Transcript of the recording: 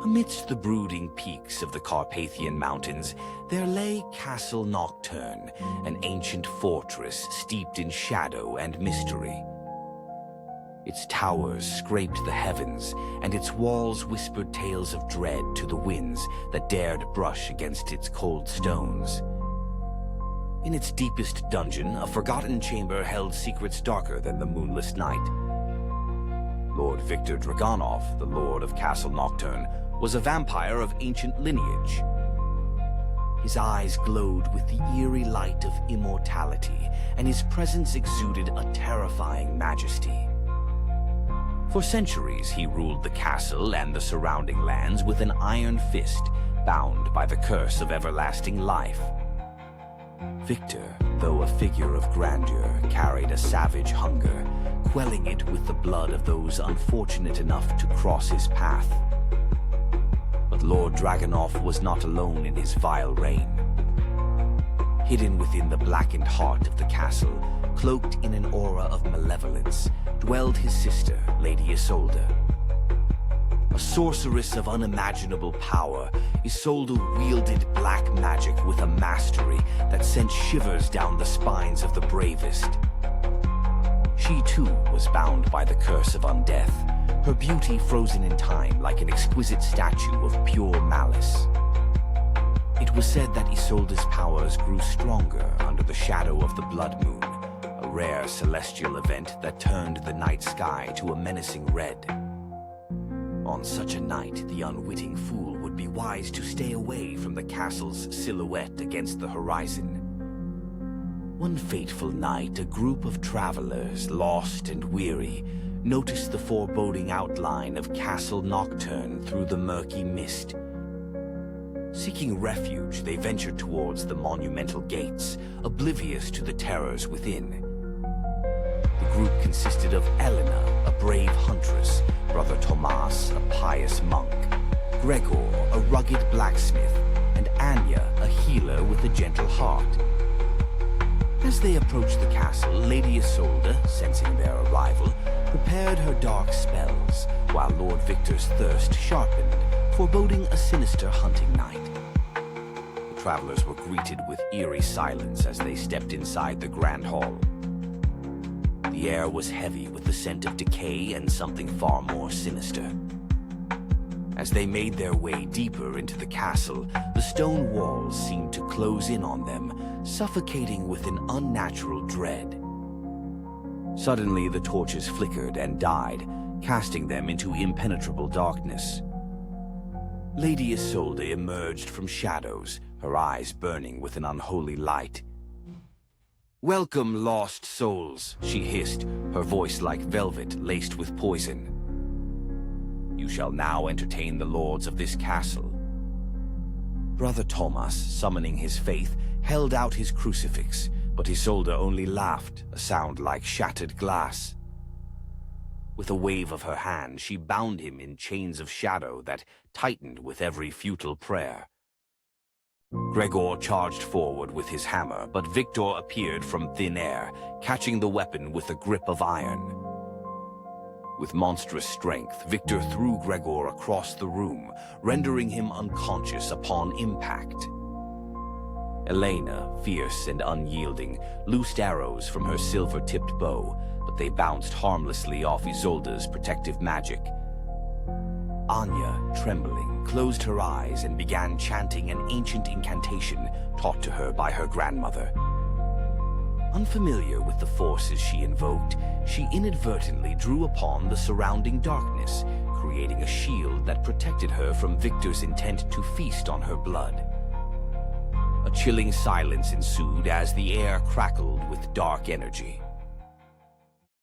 Amidst the brooding peaks of the Carpathian Mountains, there lay Castle Nocturne, an ancient fortress steeped in shadow and mystery. Its towers scraped the heavens, and its walls whispered tales of dread to the winds that dared brush against its cold stones. In its deepest dungeon, a forgotten chamber held secrets darker than the moonless night. Lord Viktor Draganov, the Lord of Castle Nocturne, was a vampire of ancient lineage. His eyes glowed with the eerie light of immortality, and his presence exuded a terrifying majesty. For centuries, he ruled the castle and the surrounding lands with an iron fist, bound by the curse of everlasting life. Viktor, though a figure of grandeur, carried a savage hunger, quelling it with the blood of those unfortunate enough to cross his path. But Lord Draganov was not alone in his vile reign. Hidden within the blackened heart of the castle, cloaked in an aura of malevolence, dwelled his sister, Lady Isolde. A sorceress of unimaginable power, Isolde wielded black magic with a mastery that sent shivers down the spines of the bravest. She too was bound by the curse of undeath, her beauty frozen in time like an exquisite statue of pure malice. It was said that Isolde's powers grew stronger under the shadow of the blood moon, a rare celestial event that turned the night sky to a menacing red. On such a night, the unwitting fool would be wise to stay away from the castle's silhouette against the horizon. One fateful night, a group of travelers, lost and weary, noticed the foreboding outline of Castle Nocturne through the murky mist. Seeking refuge, they ventured towards the monumental gates, oblivious to the terrors within. The group consisted of Elena, a brave huntress, Brother Tomas, a pious monk, Gregor, a rugged blacksmith, and Anya, a healer with a gentle heart. As they approached the castle, Lady Isolde, sensing their arrival, prepared her dark spells, while Lord Viktor's thirst sharpened, foreboding a sinister hunting night. The travelers were greeted with eerie silence as they stepped inside the grand hall. The air was heavy with the scent of decay and something far more sinister. As they made their way deeper into the castle, the stone walls seemed to close in on them, suffocating with an unnatural dread. Suddenly, the torches flickered and died, casting them into impenetrable darkness. Lady Isolde emerged from shadows, her eyes burning with an unholy light. "Welcome, lost souls," she hissed, her voice like velvet laced with poison. "You shall now entertain the lords of this castle." Brother Tomas, summoning his faith, held out his crucifix, but Isolde only laughed, a sound like shattered glass. With a wave of her hand, she bound him in chains of shadow that tightened with every futile prayer. Gregor charged forward with his hammer, but Viktor appeared from thin air, catching the weapon with a grip of iron. With monstrous strength, Viktor threw Gregor across the room, rendering him unconscious upon impact. Elena, fierce and unyielding, loosed arrows from her silver-tipped bow, but they bounced harmlessly off Isolde's protective magic. Anya, trembling, closed her eyes and began chanting an ancient incantation taught to her by her grandmother. Unfamiliar with the forces she invoked, she inadvertently drew upon the surrounding darkness, creating a shield that protected her from Viktor's intent to feast on her blood. A chilling silence ensued as the air crackled with dark energy.